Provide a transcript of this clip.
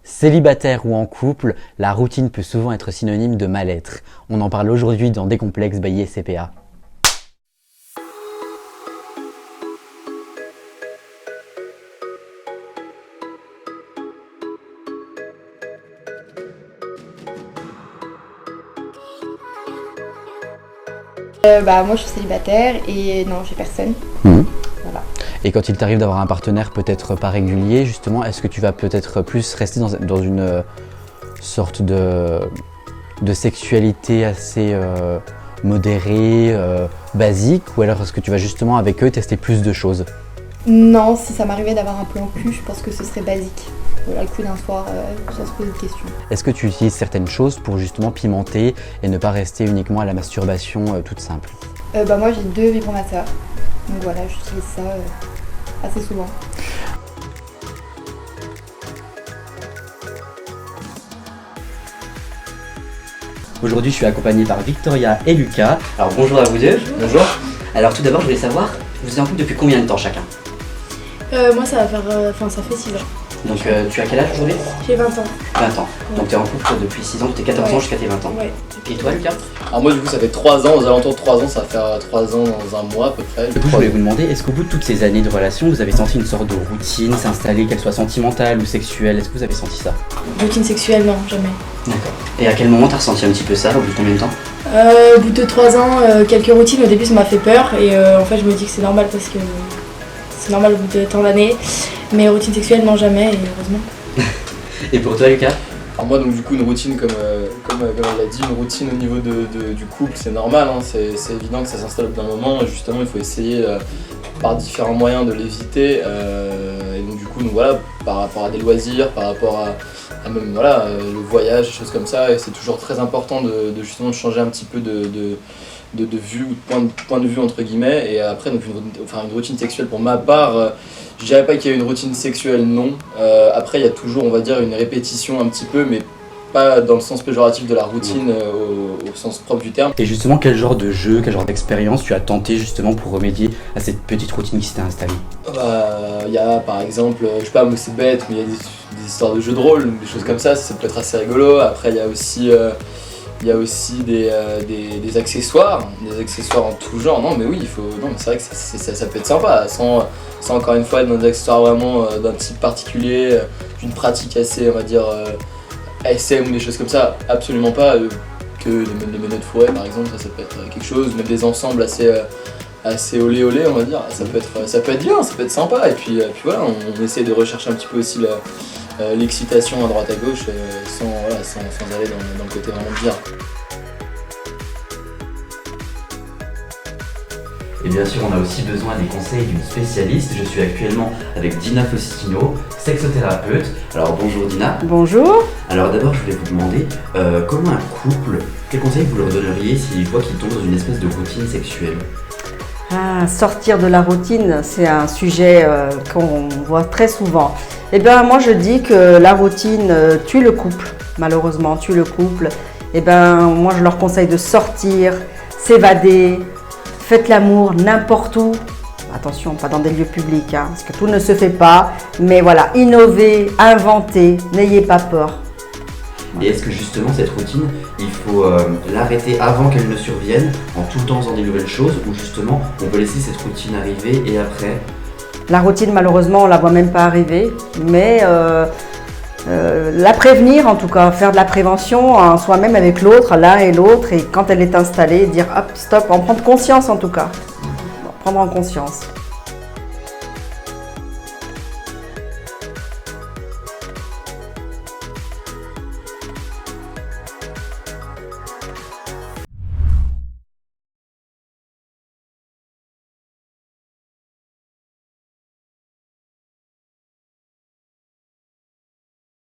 Célibataire ou en couple, la routine peut souvent être synonyme de mal-être. On en parle aujourd'hui dans Décomplexe by CPA. Moi je suis célibataire et non, j'ai personne. Voilà. Et quand il t'arrive d'avoir un partenaire peut-être pas régulier, justement, est-ce que tu vas peut-être plus rester dans une sorte de sexualité assez modérée, basique, ou alors est-ce que tu vas justement avec eux tester plus de choses? Non, si ça m'arrivait d'avoir un plan cul, je pense que ce serait basique. Voilà, le coup d'un soir, sans se poser de questions. Est-ce que tu utilises certaines choses pour justement pimenter et ne pas rester uniquement à la masturbation toute simple? Moi j'ai 2 vibromasseurs, donc voilà, j'utilise ça assez souvent. Aujourd'hui, je suis accompagné par Victoria et Lucas. Alors bonjour à vous deux. Bonjour. Alors tout d'abord, je voulais savoir, vous êtes en couple depuis combien de temps chacun? Moi ça fait 6 ans. Donc tu as quel âge aujourd'hui? J'ai 20 ans. 20 ans. Donc tu es en couple depuis 6 ans, tu es 14 ans jusqu'à tes 20 ans. Ouais. Et toi Lucas? Alors moi du coup ça fait 3 ans, aux alentours de 3 ans, ça va faire 3 ans dans un mois à peu près. Du coup je voulais vous demander, est-ce qu'au bout de toutes ces années de relation, vous avez senti une sorte de routine s'installer, qu'elle soit sentimentale ou sexuelle? Est-ce que vous avez senti ça? Routine sexuelle, non, jamais. D'accord. Et à quel moment t'as ressenti un petit peu ça, au bout de combien de temps? Au bout de 3 ans, quelques routines, au début ça m'a fait peur et en fait je me dis que c'est normal parce que c'est normal au bout de tant d'années. Mais routine sexuelle, non, jamais, et heureusement. Et pour toi Lucas? Alors moi donc du coup une routine comme elle l'a dit, une routine au niveau du couple c'est normal, hein. C'est évident que ça s'installe au bout d'un moment et justement il faut essayer par différents moyens de l'éviter et donc du coup voilà, par rapport à des loisirs, par rapport à même voilà, le voyage, des choses comme ça, et c'est toujours très important de justement de changer un petit peu de vue ou de point de vue entre guillemets. Et après donc une routine sexuelle pour ma part, je dirais pas qu'il y a une routine sexuelle, non. Après il y a toujours on va dire une répétition un petit peu, mais pas dans le sens péjoratif de la routine au sens propre du terme. Et justement quel genre de jeu, quel genre d'expérience tu as tenté justement pour remédier à cette petite routine qui s'était installée? Il y a par exemple, je sais pas, mais c'est bête, mais il y a des histoires de jeux de rôle, des choses comme ça peut être assez rigolo. Après il y a aussi des accessoires en tout genre. Non mais oui, mais c'est vrai que ça peut être sympa, sans encore une fois être dans des accessoires vraiment d'un type particulier, d'une pratique assez, on va dire, ASM ou des choses comme ça, absolument pas. Que les menottes fourrées par exemple, ça peut être quelque chose, même des ensembles assez olé olé on va dire, ça peut être bien, ça peut être sympa. Et puis voilà, on essaie de rechercher un petit peu aussi l'excitation à droite à gauche sans aller dans le côté vraiment bizarre. Et bien sûr, on a aussi besoin des conseils d'une spécialiste. Je suis actuellement avec Dina Faustino, sexothérapeute. Alors bonjour Dina. Bonjour. Alors d'abord, je voulais vous demander comment un couple, quels conseils vous leur donneriez s'ils voient qu'ils tombent dans une espèce de routine sexuelle? Sortir de la routine, c'est un sujet qu'on voit très souvent. Eh bien, moi je dis que la routine tue le couple, malheureusement, tue le couple. Eh bien, moi je leur conseille de sortir, s'évader. Faites l'amour n'importe où, attention, pas dans des lieux publics, hein, parce que tout ne se fait pas, mais voilà, innovez, inventez, n'ayez pas peur. Et est-ce que justement cette routine, il faut l'arrêter avant qu'elle ne survienne, en tout le temps faisant des nouvelles choses, ou justement on peut laisser cette routine arriver et après? La routine, malheureusement, on ne la voit même pas arriver, mais la prévenir en tout cas, faire de la prévention en soi-même avec l'autre, l'un et l'autre, et quand elle est installée, dire hop, stop, en prendre conscience en tout cas, prendre en conscience.